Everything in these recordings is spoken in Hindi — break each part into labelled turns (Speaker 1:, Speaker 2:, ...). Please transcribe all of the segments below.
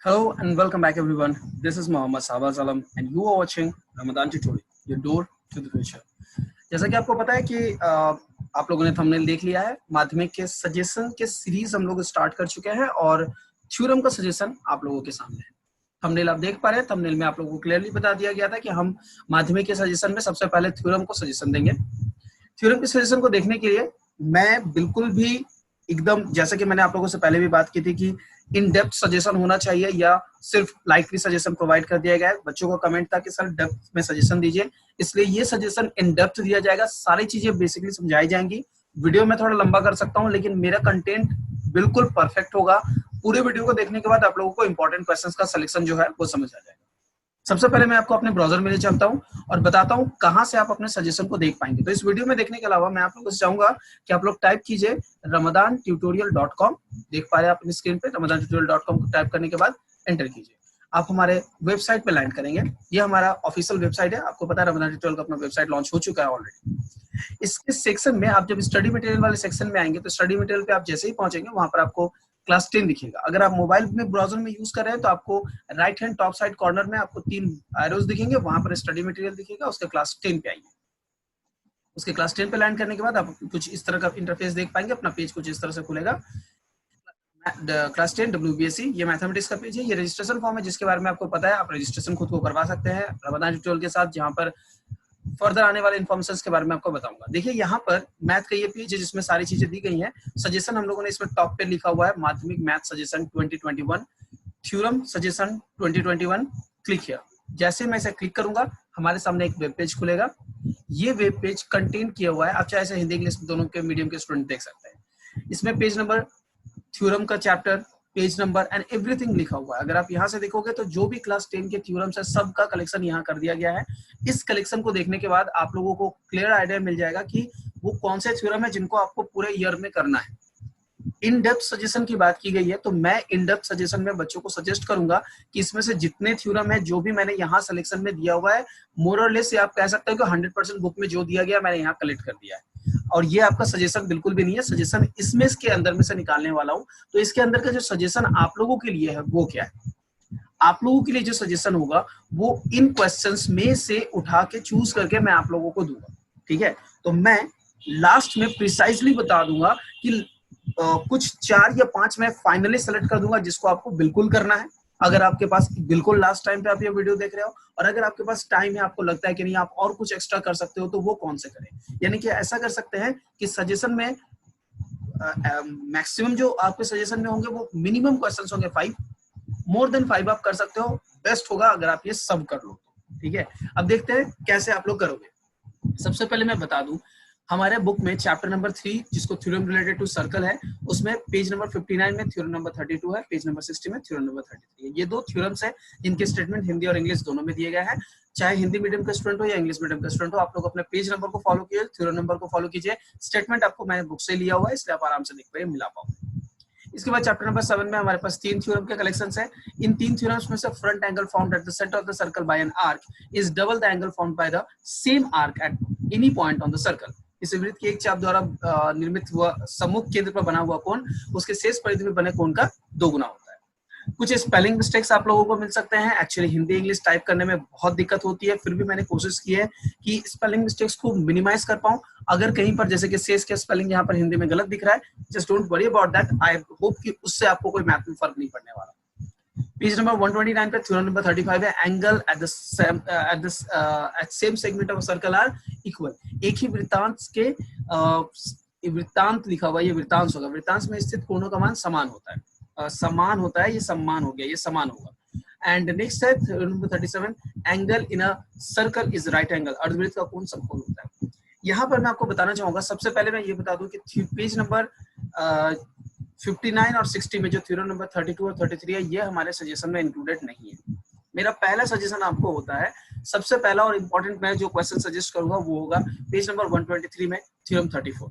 Speaker 1: Hello and welcome back everyone. This is Mohammad Sahbaz Alam and you are watching Ramadan Tutorial, your door to the future. जैसा कि आपको पता है कि आप लोगों ने थंबनेल देख लिया है, माध्यमिक के सजेशन के सीरीज हम लोग स्टार्ट कर चुके हैं और थ्योरम का सजेशन आप लोगों के सामने है। थंबनेल आप देख पा रहे हैं, थंबनेल में आप लोगों को क्लियरली बता दिया गया था कि हम माध्यमिक के सजेशन में सबसे पहले थ्योरम को सजेशन देंगे। थ्योरम के सजेशन को देखने के लिए मैं बिल्कुल भी एकदम, जैसा कि मैंने आप लोगों से पहले भी बात की थी कि इन डेप्थ सजेशन होना चाहिए या सिर्फ लाइटली सजेशन प्रोवाइड कर दिया गया है। बच्चों का कमेंट था कि सर डेप्थ में सजेशन दीजिए, इसलिए ये सजेशन इन डेप्थ दिया जाएगा। सारी चीजें बेसिकली समझाई जाएंगी। वीडियो में थोड़ा लंबा कर सकता हूं, लेकिन मेरा कंटेंट बिल्कुल परफेक्ट होगा। पूरे वीडियो को देखने के बाद आप लोगों को इंपॉर्टेंट क्वेश्चंस का सिलेक्शन जो है वो समझ आ जाएगा। सबसे पहले मैं आपको अपने ब्राउजर में ले चलता हूं और बताता हूं कहां से आप अपने सजेशन को देख पाएंगे। तो इस वीडियो में देखने के अलावा मैं आप लोगों से चाहूंगा कि आप लोग टाइप कीजिए ramadantutorial.com। देख पा रहे हैं आप अपनी स्क्रीन पे ramadantutorial.com को टाइप करने के बाद एंटर कीजिए। आप हमारे वेबसाइट पे लैंड करेंगे। ये हमारा ऑफिशियल वेबसाइट है। आपको पता है रमदान ट्यूटोरियल का अपना वेबसाइट लॉन्च हो चुका है ऑलरेडी। इसके सेक्शन में आप जब स्टडी मटेरियल वाले सेक्शन में आएंगे तो स्टडी मटेरियल पे आप जैसे ही पहुंचेंगे वहां पर आपको क्लास 10 दिखेगा। अगर आप मोबाइल में ब्राउजर में यूज कर रहे हैं तो आपको right hand top side corner में आपको 3 एरोज दिखेंगे, वहां पर स्टडी मटेरियल दिखेगा। उसके क्लास 10 पे आइए। उसके क्लास 10 पे लैंड करने के बाद आप कुछ इस तरह का इंटरफेस देख पाएंगे। अपना पेज कुछ इस तरह से खुलेगा। क्लास 10 WBSc, ये मैथमेटिक्स का पेज है। ये रजिस्ट्रेशन फॉर्म है जिसके बारे में आपको पता है। आप रजिस्ट्रेशन खुद को करवा सकते हैं रमदान ट्यूटोरियल के साथ, जहां पर फर्दर आने वाले इन्फॉर्मेशन के बारे में आपको बताऊंगा। देखिए यहाँ पर मैथ का ये पेज है जिसमें सारी चीजें दी गई हैं। सजेशन हम लोगों ने इसमें टॉप पे लिखा हुआ है माध्यमिक math suggestion 2021, theorem suggestion 2021, click here. जैसे मैं इसे क्लिक करूंगा हमारे सामने एक वेब पेज खुलेगा। ये वेब पेज कंटेन किया हुआ है, आप चाहे हिंदी इंग्लिश दोनों के मीडियम के स्टूडेंट देख सकते हैं। इसमें पेज नंबर, थ्योरम का chapter, page number and everything लिखा हुआ है। अगर आप यहाँ से देखोगे तो जो भी क्लास 10 के थ्योरम्स है सब का कलेक्शन यहाँ कर दिया गया है। इस कलेक्शन को देखने के बाद आप लोगों को क्लियर आइडिया मिल जाएगा कि वो कौन से थ्योरम है जिनको आपको पूरे ईयर में करना है। इन डेप्थ सजेशन की बात की गई है तो मैं इन डेप्थ सजेशन में बच्चों को सजेस्ट करूंगा कि इसमें से जितने थ्योरम है जो भी मैंने यहाँ सिलेक्शन में दिया हुआ है, मोर और लेस आप कह सकते हो कि 100% बुक में जो दिया गया मैंने यहाँ कलेक्ट कर दिया है। और ये आपका सजेशन बिल्कुल भी नहीं है। सजेशन इसमें इसके अंदर में से निकालने वाला हूं। तो इसके अंदर का जो सजेशन आप लोगों के लिए है वो क्या है? आप लोगों के लिए जो सजेशन होगा वो इन क्वेश्चंस में से उठा के चूज करके मैं आप लोगों को दूंगा। ठीक है, तो मैं लास्ट में प्रिसाइजली बता दूंगा कि कुछ 4 या 5 मैं फाइनली सेलेक्ट कर दूंगा जिसको आपको बिल्कुल करना है। अगर आपके पास बिल्कुल लास्ट टाइम पे आप ये वीडियो देख रहे हो, और अगर आपके पास टाइम है, आपको लगता है कि नहीं आप और कुछ एक्स्ट्रा कर सकते हो, तो वो कौन से करें। यानी कि ऐसा कर सकते हैं कि सजेशन में मैक्सिमम जो आपके सजेशन में होंगे वो मिनिमम क्वेश्चंस होंगे 5, मोर देन 5 आप कर सकते हो। बेस्ट होगा अगर आप ये सब कर लो। ठीक है, अब देखते हैं कैसे आप लोग करोगे। सबसे पहले मैं बता दूं, हमारे बुक में चैप्टर नंबर 3 जिसको थ्योरम रिलेटेड टू सर्कल है, उसमें पेज नंबर 59 में थ्योरम नंबर 32 है, पेज नंबर 60 में थ्योरम नंबर 33 है। ये 2 थ्योरम्स है जिनके स्टेटमेंट हिंदी और इंग्लिश दोनों में दिए गए हैं। चाहे हिंदी मीडियम का स्टूडेंट हो या इंग्लिश मीडियम का स्टूडेंट हो, आप लोग अपने पेज नंबर को फॉलो कीजिए, थ्योरम नंबर को फॉलो कीजिए। स्टेटमेंट आपको मैंने बुक से लिया हुआ है, इसलिए आप आराम से देख पाए मिला पाओगे। इसके बाद चैप्टर नंबर 7 में हमारे पास 3 थ्योरम के कलेक्शंस है। इन 3 थ्योरम्स में से front angle formed at the centre of the circle by an arc is double the angle formed by the same arc eight any point on the circle. इस वृत्त के एक चाप द्वारा निर्मित हुआ सम्मुख केंद्र पर बना हुआ कोण उसके शेष परिधि में बने कोण का 2 गुना होता है। कुछ स्पेलिंग मिस्टेक्स आप लोगों को मिल सकते हैं। एक्चुअली हिंदी इंग्लिश टाइप करने में बहुत दिक्कत होती है, फिर भी मैंने कोशिश की है कि स्पेलिंग मिस्टेक्स को मिनिमाइज कर पाऊं। अगर कहीं पर जैसे कि शेष के स्पेलिंग यहाँ पर हिंदी में गलत दिख रहा है, just don't worry about that. I hope कि उससे आपको कोई मैथ में फर्क नहीं पड़ने वाला। पेज नंबर 129 पे थ्योरम नंबर 35 है। Angle at same segment of circle are equal. एक ही वृत्तांत के वृत्तांत लिखा हुआ, ये वृत्तांश होगा। वृत्तांश में स्थित कोणों का मान समान होता है। समान होता है, ये सम्मान हो गया, ये समान होगा। एंड नेक्स्ट है number 37, angle in a circle is right angle. अर्धवृत्त का कोण समकोण होता है। यहाँ पर मैं आपको बताना चाहूंगा, सबसे पहले मैं ये बता दूं कि पेज नंबर 59 और 60 में जो थ्योरम नंबर 32 और 33 है, ये हमारे सजेशन में इंक्लूडेड नहीं है। मेरा पहला सजेशन आपको होता है, सबसे पहला और इंपॉर्टेंट मैं जो क्वेश्चन सजेस्ट करूंगा वो होगा पेज नंबर 123 में थ्योरम 34।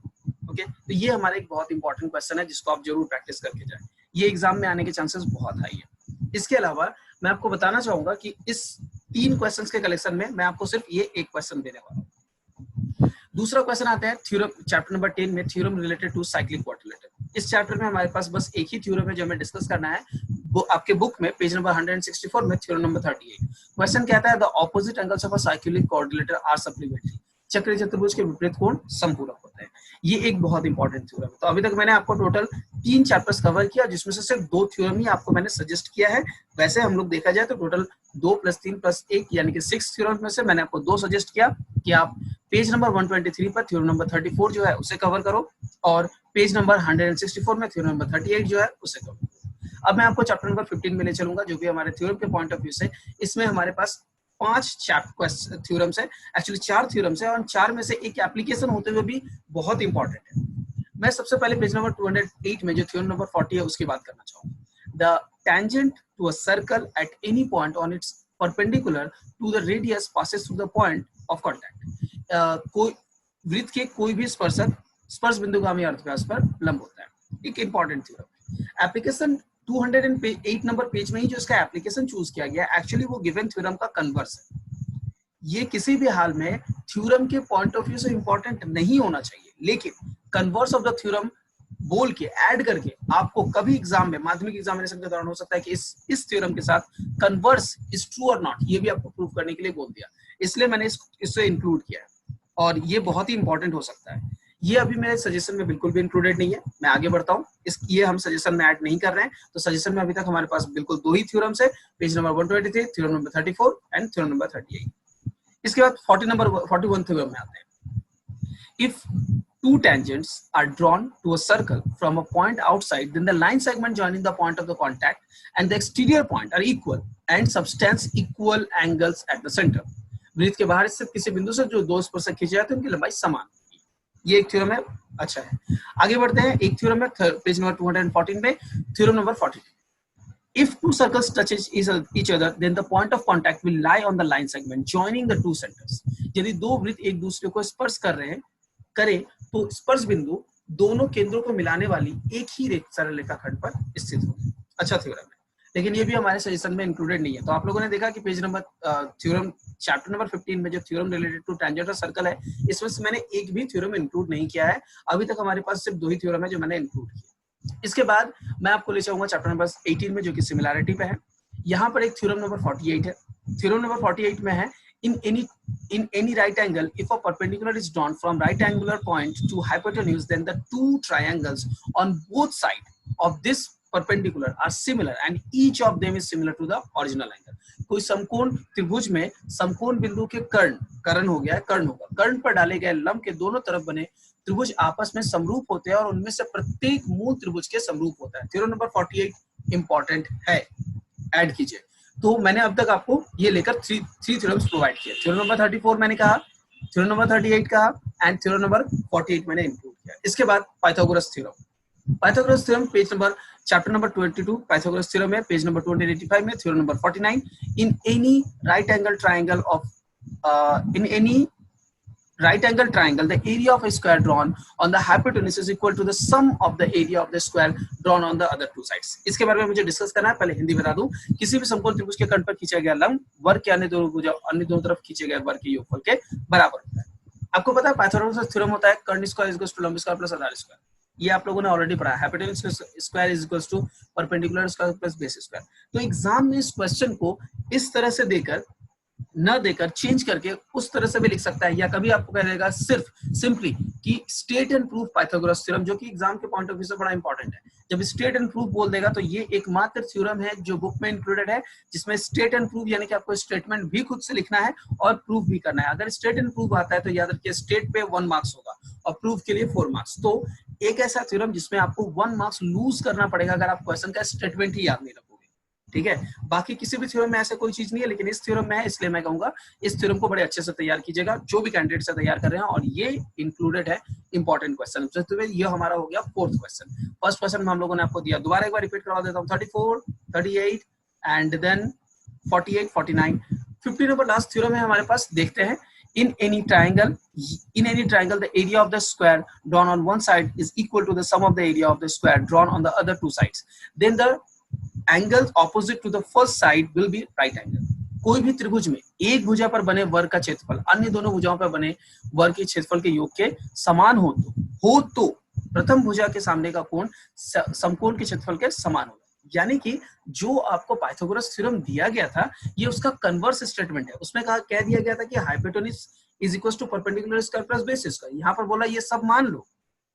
Speaker 1: ओके, तो ये हमारा एक बहुत इंपॉर्टेंट क्वेश्चन है जिसको आप जरूर प्रैक्टिस करके जाएं। ये एग्जाम में आने के चांसेस बहुत हाई है। इसके अलावा मैं आपको बताना चाहूंगा कि इस 3 क्वेश्चंस के कलेक्शन में मैं आपको सिर्फ ये एक क्वेश्चन देने वाला हूँ। दूसरा क्वेश्चन आता है थ्योरम चैप्टर नंबर 10 में, theorem related to cyclic quadrilateral. इस चैप्टर में हमारे पास बस एक ही थ्योरम है जो हमें डिस्कस करना है। आपके बुक में पेज नंबर 164 में थ्योरम नंबर 38 क्वेश्चन कहता है the opposite angles of a cyclic coordinator are supplementary, चक्रीय चतुर्भुज के विपरीत कोण समपूरक होते हैं। ये एक बहुत इंपॉर्टेंट थ्योरम है। तो अभी तक मैंने आपको टोटल 3 चैप्टर्स कवर किया, जिसमें से सिर्फ 2 थ्योरम ही आपको मैंने सजेस्ट किया है। वैसे हम लोग देखा जाए तो टोटल 2 + 3 + 1 यानी कि 6 थ्योरम में से मैंने आपको 2 सजेस्ट किया कि आप पेज नंबर 123 पर थ्योरम नंबर 34 जो है उसे कवर करो और पेज नंबर 164 में थ्योरम नंबर 38 जो है उसे कवर करो। अब मैं आपको चैप्टर नंबर 15 में ले चलूंगा, जो भी हमारे थ्योरम के पॉइंट ऑफ व्यू से। इसमें हमारे पास 5 थ्योरम्स है, एक्चुअली 4 थ्योरम्स है, और 4 में से एक एप्लीकेशन होते हुए भी बहुत इंपॉर्टेंट है। मैं सबसे पहले पेज नंबर 208 में जो थ्योरम नंबर 40 है उसकी बात करना चाहूंगा। The tangent to a circle at any point on its perpendicular to the radius passes through the point of contact. कोई वृत्त के कोई भी स्पर्शक स्पर्श बिंदुगामी अर्धव्यास पर लंब होता है। एक important theorem. Application 208 number page में ही जो इसका एप्लीकेशन चूज किया गया, एक्चुअली वो गिवन थ्योरम का कन्वर्स है। ये किसी भी हाल में थ्योरम के पॉइंट ऑफ व्यू से इंपॉर्टेंट नहीं होना चाहिए, लेकिन कन्वर्स ऑफ द थ्योरम बोल के ऐड करके आपको कभी एग्जाम में, माध्यमिक एग्जामिनेशन के दौरान हो सकता है कि इस थ्योरम के साथ कन्वर्स इज ट्रू और नॉट, ये भी आपको प्रूव करने के लिए बोल दिया, इसलिए मैंने इसे इंक्लूड किया है और ये बहुत ही इंपॉर्टेंट हो सकता है। ये अभी मेरे सजेशन में बिल्कुल भी इंक्लूडेड नहीं है। मैं आगे बढ़ता हूँ, ये हम सजेशन में ऐड नहीं कर रहे हैं। तो सजेशन में अभी तक हमारे पास बिल्कुल 2 ही थ्योरम्स है, page number 123, theorem number 34 and theorem number 38। इसके बाद 41 थ्योरम में आते हैं। If two tangents are drawn to a circle from a point outside, then the line segment joining the point of the contact and the exterior point are equal and subtends equal angles at the center. वृत्त के बाहर स्थित किसी बिंदु से जो 2 स्पर्शक खींचे जाते हैं उनकी लंबाई समान होगी। ये एक थ्योरम है, अच्छा है। आगे बढ़ते हैं। एक थ्योरम है पेज नंबर 214 में, theorem number 42। If two circles touch each other, then the point of contact will lie on the line segment joining the two centers. यदि दो वृत्त एक दूसरे को स्पर्श करें तो स्पर्श बिंदु दोनों केंद्रों को मिलाने वाली एक ही सरल रेखाखंड पर स्थित होगी। अच्छा थ्योरम है, लेकिन ये भी हमारे सजेशन में इंक्लूडेड नहीं है। तो आप लोगों ने देखा कि page number theorem chapter number 15 में जो theorem related to tangent circle है, इसमें से मैंने एक भी थ्योरम इंक्लूड नहीं किया है। अभी तक हमारे पास सिर्फ 2 ही थ्योरम है जो मैंने इंक्लूड किया। इसके बाद मैं आपको ले जाऊंगा चैप्टर नंबर 18 में, जो कि सिमिलैरिटी पे है। यहाँ पर एक थ्योरम नंबर 48 है। थ्योरम नंबर 48 में है, in any right angle, if a perpendicular is drawn from right angular point to hypotenuse, then the two triangles on both sides of this perpendicular are similar and each of them is similar to the original angle. कोई समकोण त्रिभुज में समकोण बिंदु के कर्ण हो गया है, कर्ण होगा, कर्ण पर डाले गए लंब के दोनों तरफ बने त्रिभुज आपस में समरूप होते हैं और उनमें से प्रत्येक मूल त्रिभुज के समरूप होता है। थ्योरम नंबर 48 इंपॉर्टेंट है, ऐड कीजिए। तो मैंने अब तक आपको ये लेकर 3 थ्योरम्स प्रोवाइड किए। थ्योरम नंबर 34 मैंने कहा, थ्योरम नंबर 38 कहा एंड थ्योरम नंबर 48 मैंने इंक्लूड किया। इसके बाद Pythagoras theorem. Pythagoras theorem page number chapter number 22 Pythagoras theorem है, पेज नंबर 285 में, theorem number 49। In any right angle triangle right angle triangle, the area of a square drawn on the hypotenuse is equal to the sum of the area of the square drawn on the other two sides. इसके बारे में मुझे डिस्कस करना है। पहले हिंदी बता दूं, किसी भी समकोण त्रिभुज के कर्ण पर खींचा गया लंब वर्ग के अन्य दोनों तरफ खींचे गए वर्ग के योगफल के बराबर होता है। आपको पता है पाइथागोरस थ्योरम होता है कर्ण स्क्वायर इक्वल्स टू लंब स्क्वायर प्लस आधार स्क्वायर। ये आप लोगों ने ऑलरेडी पढ़ा है। Hypotenuse square is equals to perpendicular square plus base square. तो एग्जाम में इस क्वेश्चन को इस तरह से देकर चेंज करके उस तरह से भी लिख सकता है, या कभी आपको कह देगा सिर्फ सिंपली कि state and proof Pythagoras theorem, जो कि एग्जाम के पॉइंट ऑफ व्यू से बड़ा इंपॉर्टेंट है। जब स्टेट एंड प्रूफ बोल देगा तो ये एकमात्र थ्योरम है जो बुक में इंक्लूडेड है, जिसमें स्टेट एंड प्रूफ यानी कि आपको स्टेटमेंट भी खुद से लिखना है और प्रूफ भी करना है। अगर स्टेट एंड प्रूफ आता है तो याद रखिए स्टेट पे 1 मार्क्स होगा और प्रूफ के लिए 4 मार्क्स। तो एक ऐसा थ्योरम जिसमें आपको 1 मार्क्स लूज करना पड़ेगा अगर आप क्वेश्चन का स्टेटमेंट ही याद नहीं रखोगे, ठीक है। बाकी किसी भी थ्योरम में ऐसा कोई चीज नहीं है, लेकिन इस थ्योरम में है, इसलिए मैं कहूंगा इस थ्योरम को बड़े अच्छे से तैयार कीजिएगा, जो भी कैंडिडेट से तैयार कर रहे हैं, और ये इंक्लूडेड है इंपॉर्टेंट क्वेश्चन। तो ये हमारा हो गया 4th क्वेश्चन। फर्स्ट क्वेश्चन में हम लोगों ने आपको दिया, दोबारा एक बार रिपीट करवा देता हूँ, 34, 38 एंड देन 48, 49। 50 नंबर लास्ट थ्योरम है हमारे पास, देखते हैं। In any triangle, the area of the square drawn on one side is equal to the sum of the area of the square drawn on the other two sides. Then the angles opposite to the first side will be right angle. कोई भी त्रिभुज में एक भुजा पर बने वर्ग का क्षेत्रफल अन्य दोनों भुजाओं पर बने वर्ग के क्षेत्रफल के योग के समान हो तो प्रथम भुजा के सामने का कोण समकोण के क्षेत्रफल के समान होगा। यानी कि जो आपको पाइथागोरस थ्योरम दिया गया था ये उसका कन्वर्स स्टेटमेंट है। उसमें कह दिया गया था कि hypotenuse is equal to perpendicular square plus base square. यहाँ पर बोला ये सब मान लो,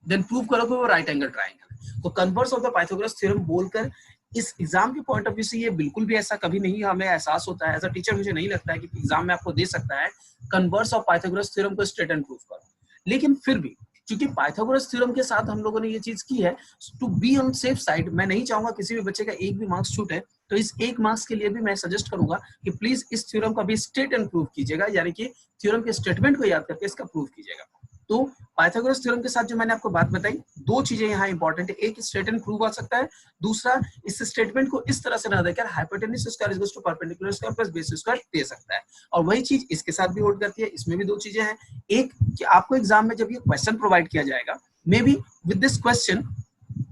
Speaker 1: देन प्रूव करो कि वो राइट एंगल ट्रायंगल है। तो converse of the Pythagoras theorem बोलकर इस एग्जाम के पॉइंट ऑफ व्यू से ये बिल्कुल भी ऐसा कभी नहीं हमें एहसास होता है, एज अ टीचर मुझे नहीं लगता है कि एग्जाम में आपको दे सकता है कन्वर्स ऑफ पाइथागोरस थ्योरम को स्ट्रेट एंड प्रूव करो। लेकिन फिर भी क्योंकि पाइथागोरस थ्योरम के साथ हम लोगों ने ये चीज की है, to be on safe side, मैं नहीं चाहूंगा किसी भी बच्चे का एक भी मार्क्स छूटे, तो इस एक मार्क्स के लिए भी मैं सजेस्ट करूंगा कि प्लीज इस थ्योरम का भी स्टेट एंड प्रूव कीजिएगा, यानी कि थ्योरम के स्टेटमेंट को याद करके इसका प्रूव कीजिएगा। तो पाइथागोरस थ्योरम के साथ जो मैंने आपको बात बताई, दो चीजें यहाँ इंपॉर्टेंट है, एक स्ट्रेट एंड प्रूव आ सकता है, दूसरा इस स्टेटमेंट को इस तरह से ना देकर hypotenuse square is equal to perpendicular square plus base square दे सकता है। और वही चीज इसके साथ भी होल्ड करती है। इसमें भी दो चीजें हैं, एक कि आपको एग्जाम में जब ये क्वेश्चन प्रोवाइड किया जाएगा, may be with this question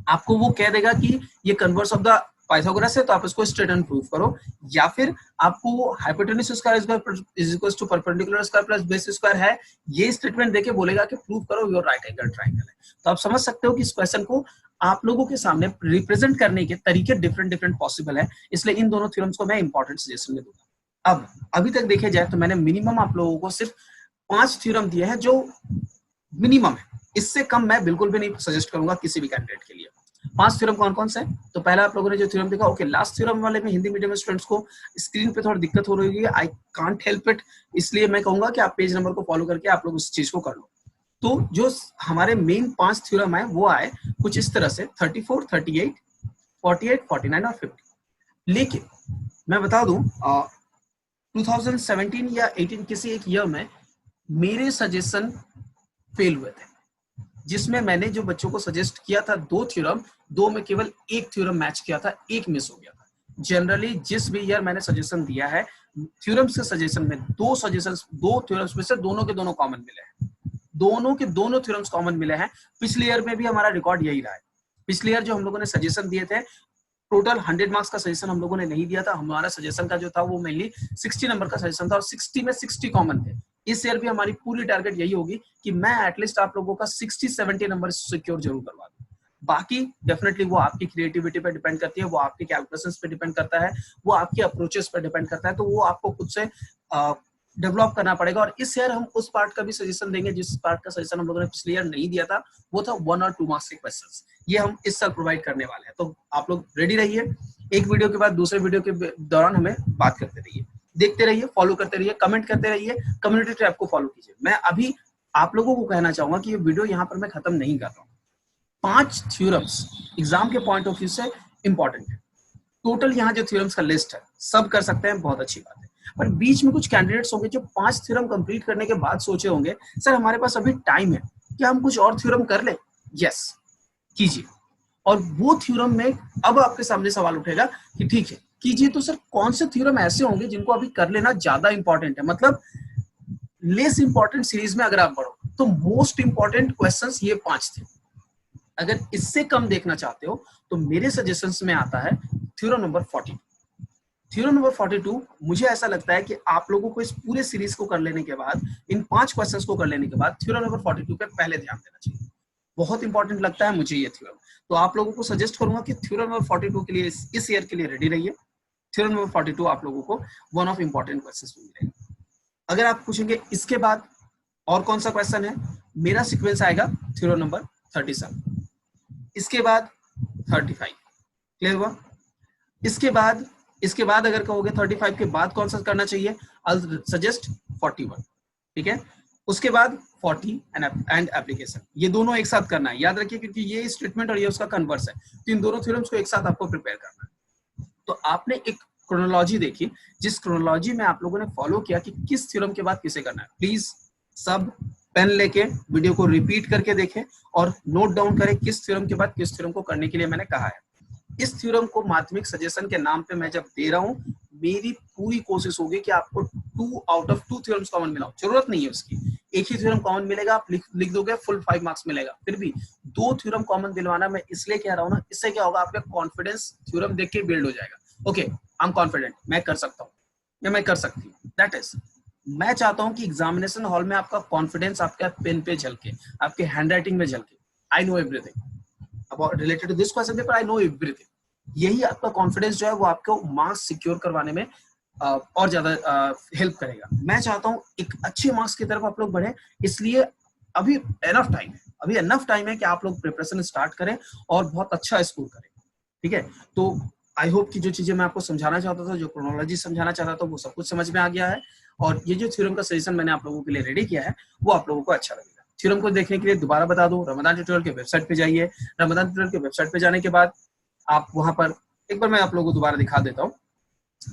Speaker 1: आपको वो कह देगा कि ये कन्वर्स ऑफ द पाइथागोरस है तो आप इसको स्ट्रेट एंड प्रूव करो, या फिर आपको hypotenuse square is equal to perpendicular square plus base square है, ये स्टेटमेंट देके बोलेगा कि प्रूव करो योर राइट एंगल ट्रायंगल है। तो आप समझ सकते हो कि इस क्वेश्चन को आप लोगों के सामने रिप्रेजेंट करने के तरीके डिफरेंट पॉसिबल है, इसलिए इन दोनों थ्योरम्स को मैं इंपॉर्टेंट सजेशन में दूंगा। अब अभी तक देखे जाए तो मैंने मिनिमम आप लोगों को सिर्फ 5 थ्योरम दिए हैं जो मिनिमम है, इससे कम मैं बिल्कुल भी नहीं सजेस्ट करूंगा किसी भी कैंडिडेट के लिए। 5 थ्योरम कौन कौन से हैं? तो पहला आप लोगों ने जो थ्योरम देखा, ओके, लास्ट थ्योरम वाले में हिंदी मीडियम स्टूडेंट्स को स्क्रीन पे थोड़ी दिक्कत हो रही है, आई कांट हेल्प इट, इसलिए मैं कहूंगा कि आप पेज नंबर को फॉलो करके आप लोग उस चीज को कर लो। तो जो हमारे मेन 5 थ्योरम है वो आए कुछ इस तरह से 34, 38, 48, 49 और 50। लेकिन मैं बता दूं 2017 या 18 किसी एक ईयर में मेरे सजेशन फेल हुए थे, जिसमें मैंने जो बच्चों को सजेस्ट किया था 2 थ्योरम, 2 में केवल एक थ्योरम मैच किया था, एक मिस हो गया था। जनरली जिस भी ईयर मैंने सजेशन दिया है थ्योरम्स के सजेशन में, 2 थ्योरम्स में से दोनों के दोनों कॉमन मिले हैं, दोनों के दोनों थ्योरम्स कॉमन मिले हैं। पिछले ईयर में भी हमारा रिकॉर्ड यही रहा है। पिछले ईयर जो हम लोगों ने सजेशन दिए थे, टोटल 100 मार्क्स का सजेशन हम लोगों ने नहीं दिया था, हमारा सजेशन का जो था वो मेनली 60 नंबर का सजेशन था और 60 में 60 कॉमन थे। इस ईयर भी हमारी पूरी टारगेट यही होगी कि मैं एटलीस्ट आप लोगों का 60-70 नंबर सिक्योर जरूर करवा दूं। बाकी डेफिनेटली वो आपकी क्रिएटिविटी पे डिपेंड करती है, वो आपके कैलकुलेशंस पे डिपेंड करता है, वो आपके अप्रोचेस पे डिपेंड करता है, तो वो आपको खुद से डेवलप करना पड़ेगा। और इस ईयर हम उस पार्ट का भी सजेशन देंगे जिस पार्ट का सजेशन हम लोगों ने पिछले ईयर नहीं दिया था, वो था 1 और 2 मार्क्स के क्वेश्चंस, ये हम इस साल प्रोवाइड करने वाले हैं। तो आप लोग रेडी रहिए, एक वीडियो के बाद दूसरे वीडियो के दौरान हमें बात करते रहिए, देखते रहिए, फॉलो करते रहिए, कमेंट करते रहिए, कम्युनिटी टैब को फॉलो कीजिए। मैं अभी आप लोगों को कहना चाहूंगा कि ये वीडियो यहाँ पर मैं खत्म नहीं कर रहा हूँ। 5 थ्योरम्स एग्जाम के पॉइंट ऑफ व्यू से इंपॉर्टेंट है। टोटल यहाँ जो थ्योरम्स का लिस्ट है सब कर सकते हैं, बहुत अच्छी बात है, पर बीच में कुछ कैंडिडेट्स होंगे जो 5 थ्योरम कंप्लीट करने के बाद सोचे होंगे सर हमारे पास अभी टाइम है, क्या हम कुछ और थ्योरम कर ले? यस, कीजिए। और वो थ्योरम में अब आपके सामने सवाल उठेगा कि ठीक है कीजिए, तो सर कौन से थ्योरम ऐसे होंगे जिनको अभी कर लेना ज्यादा इंपॉर्टेंट है, मतलब लेस इंपॉर्टेंट सीरीज में अगर आप बढ़ो तो मोस्ट इंपॉर्टेंट क्वेश्चंस ये 5 थे। अगर इससे कम देखना चाहते हो तो मेरे सजेशंस में आता है थ्योरम नंबर 42। थ्योरम नंबर 42 मुझे ऐसा लगता है कि आप लोगों को इस पूरे सीरीज को कर लेने के बाद, इन 5 क्वेश्चंस को कर लेने के बाद थ्योरम नंबर 42 पे पहले ध्यान देना चाहिए। बहुत इंपॉर्टेंट लगता है मुझे ये थ्योरम, तो आप लोगों को सजेस्ट करूंगा कि थ्योरम नंबर 42 के लिए इस ईयर के लिए रेडी रहिए। थ्योरम नंबर 42 आप लोगों को वन ऑफ इंपॉर्टेंट क्वेश्चंस में मिलेगा। अगर आप पूछेंगे इसके बाद और कौन सा क्वेश्चन है, मेरा सीक्वेंस आएगा थ्योरम नंबर 37, इसके बाद 35, क्लियर हुआ? इसके बाद अगर कहोगे 35 के बाद कौन सा करना चाहिए, आई सजेस्ट 41, ठीक है? उसके बाद 40 एंड एप्लीकेशन, ये दोनों एक साथ करना है, याद रखिए, क्योंकि ये स्टेटमेंट और ये उसका कन्वर्स है, तो इन दोनों थ्योरम्स को एक साथ आपको प्रिपेयर करना है। तो आपने एक क्रोनोलॉजी देखी, जिस क्रोनोलॉजी में आप लोगों ने फॉलो किया कि किस थ्योरम के बाद किसे करना है, प्लीज सब पेन लेके वीडियो को रिपीट करके देखें और नोट डाउन करें किस थ्योरम के बाद किस थ्योरम को करने के लिए मैंने कहा है। इस थ्योरम को माध्यमिक सजेशन के नाम पे मैं जब दे रहा हूं, मेरी पूरी कोशिश होगी कि आपको 2 आउट ऑफ 2 थ्योरम्स कॉमन मिलाओ। जरूरत नहीं है उसकी, एक ही थ्योरम कॉमन मिलेगा, आप लिख दोगे फुल 5 मार्क्स मिलेगा, फिर भी 2 थ्योरम कॉमन दिलवाना मैं इसलिए कह रहा हूं ना, इससे क्या होगा, आपका कॉन्फिडेंस थ्योरम देख के बिल्ड हो जाएगा। ओके, आई एम कॉन्फिडेंट, मैं कर सकता हूँ या मैं कर सकती हूँ, दैट इज, मैं चाहता हूं कि एग्जामिनेशन हॉल में आपका कॉन्फिडेंस आपका पेन पे झलके, आपके हैंडराइटिंग में झलके। I know everything about related to this question paper, I know everything, यही आपका कॉन्फिडेंस जो है वो आपको मार्क्स सिक्योर करवाने में और ज्यादा हेल्प करेगा। मैं चाहता हूँ एक अच्छे मार्क्स की तरफ आप लोग बढ़े, इसलिए अभी एनफ टाइम है कि आप लोग प्रिपरेशन स्टार्ट करें और बहुत अच्छा स्कोर करें। ठीक है, तो आई होप कि जो चीजें मैं आपको समझाना चाहता था, जो क्रोनोलॉजी समझाना चाहता था, वो सब कुछ समझ में आ गया है। और ये जो थ्योरम का सजेशन मैंने आप लोगों के लिए रेडी किया है वो आप लोगों को अच्छा लगेगा। थ्योरम को देखने के लिए दोबारा बता दूं, रमदान ट्यूटोरियल के वेबसाइट पे जाइए। रमदान ट्यूटोरियल के वेबसाइट पे जाने के बाद आप वहां पर एक बार मैं आप लोगों को दोबारा दिखा देता हूँ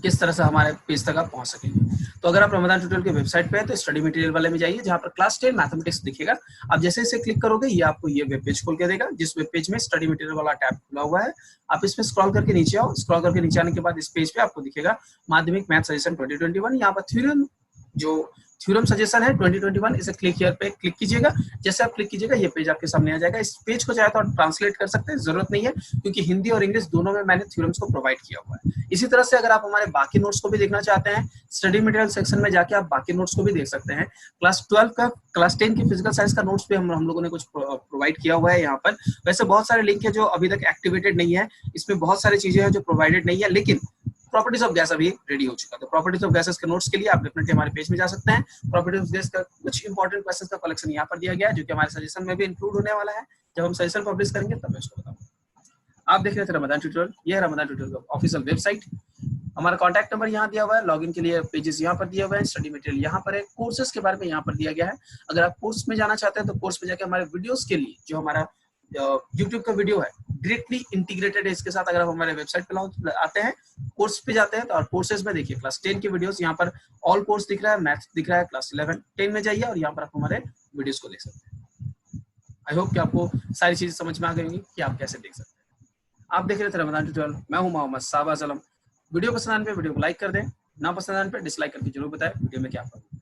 Speaker 1: किस तरह से हमारे पेज तक आप पहुंच सकेंगे। तो अगर आप रमदान ट्यूटोरियल के वेबसाइट पे है तो स्टडी मटेरियल वाले में जाइए, जहां पर क्लास 10 मैथमेटिक्स दिखेगा। आप जैसे इसे क्लिक करोगे ये आपको ये वेब पेज खोल के देगा, जिस वेब पेज में स्टडी मटेरियल वाला टैब खुला हुआ है। आप इसमें स्क्रॉल करके नीचे आओ। स्क्रॉल करके नीचे आने के बाद इस पेज पे आपको दिखेगा माध्यमिक मैथ सजेशन 2021। यहाँ पर थ्योरम सजेशन है 2021, इसे क्लिक हियर पे क्लिक कीजिएगा। जैसे आप क्लिक कीजिएगा ये पेज आपके सामने आ जाएगा। इस पेज को चाहे तो आप ट्रांसलेट कर सकते हैं, जरूरत नहीं है, क्योंकि हिंदी और इंग्लिश दोनों में मैंने थ्योरम्स को प्रोवाइड किया हुआ है। इसी तरह से अगर आप हमारे बाकी नोट्स को भी देखना चाहते हैं, स्टडी मटेरियल सेक्शन में जाके आप बाकी नोट्स को भी देख सकते हैं। क्लास 10 की फिजिकल साइंस का नोट्स भी हम लोगों ने कुछ प्रोवाइड किया हुआ है यहाँ पर। वैसे बहुत सारे लिंक है जो अभी तक एक्टिवेटेड नहीं है, इसमें बहुत सारी चीजें हैं जो प्रोवाइडेड नहीं है, लेकिन प्रॉपर्टीज ऑफ गैस अभी रेडी हो चुका है। तो प्रॉपर्टीज ऑफ गैसेस के नोट्स के लिए आप डेफिनेटली हमारे पेज में जा सकते हैं। प्रॉपर्टीज ऑफ गैस का कुछ इंपॉर्टेंट क्वेश्चंस का कलेक्शन यहाँ पर दिया गया है, जो कि हमारे सजेशन में भी इंक्लूड होने वाला है। जब हम सजेशन पब्लिश करेंगे तब मैं उसको बताऊंगा। आप देख रहे थे रमदान ट्यूटोरियल, ये है रमदान ट्यूटोरियल का ऑफिशियल वेबसाइट। हमारा कॉन्टैक्ट नंबर यहाँ दिया हुआ है, लॉगिन के लिए पेजेस यहाँ पर दिए हुए हैं, स्टडी मटेरियल यहाँ पर है, कोर्सेज के बारे में यहाँ पर दिया गया है। अगर आप कोर्स में जाना चाहते हैं तो कोर्स में जाकर हमारे वीडियोस के लिए जो हमारा यूट्यूब का वीडियो है डायरेक्टली इंटीग्रेटेड है इसके साथ। अगर आप हमारे वेबसाइट पे आते हैं, कोर्स पे जाते हैं, तो और कोर्सेज में देखिए क्लास 10 के वीडियोस, यहाँ पर ऑल कोर्स दिख रहा है, मैथ्स दिख रहा है, क्लास 11 10 में जाइए और यहाँ पर आप हमारे वीडियोस को देख सकते हैं। आई होप कि आपको सारी चीजें समझ में आ गई होंगी कि आप कैसे देख सकते हैं। आप देख रहे थे रमदान ट्यूटोरियल, मैं हूं मोहम्मद शाहबाज आलम। वीडियो पसंद आने पे वीडियो को लाइक कर दें, ना पसंद आने पे डिसलाइक करके जरूर बताएं वीडियो में क्या problem.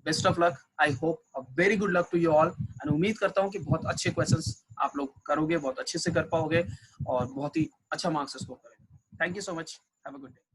Speaker 1: Best of luck, I hope a very good luck to you all, and उम्मीद करता हूं कि बहुत अच्छे क्वेश्चंस आप लोग करोगे, बहुत अच्छे से कर पाओगे और बहुत ही अच्छा मार्क्स स्कोर करेंगे। Thank you so much, have a good day.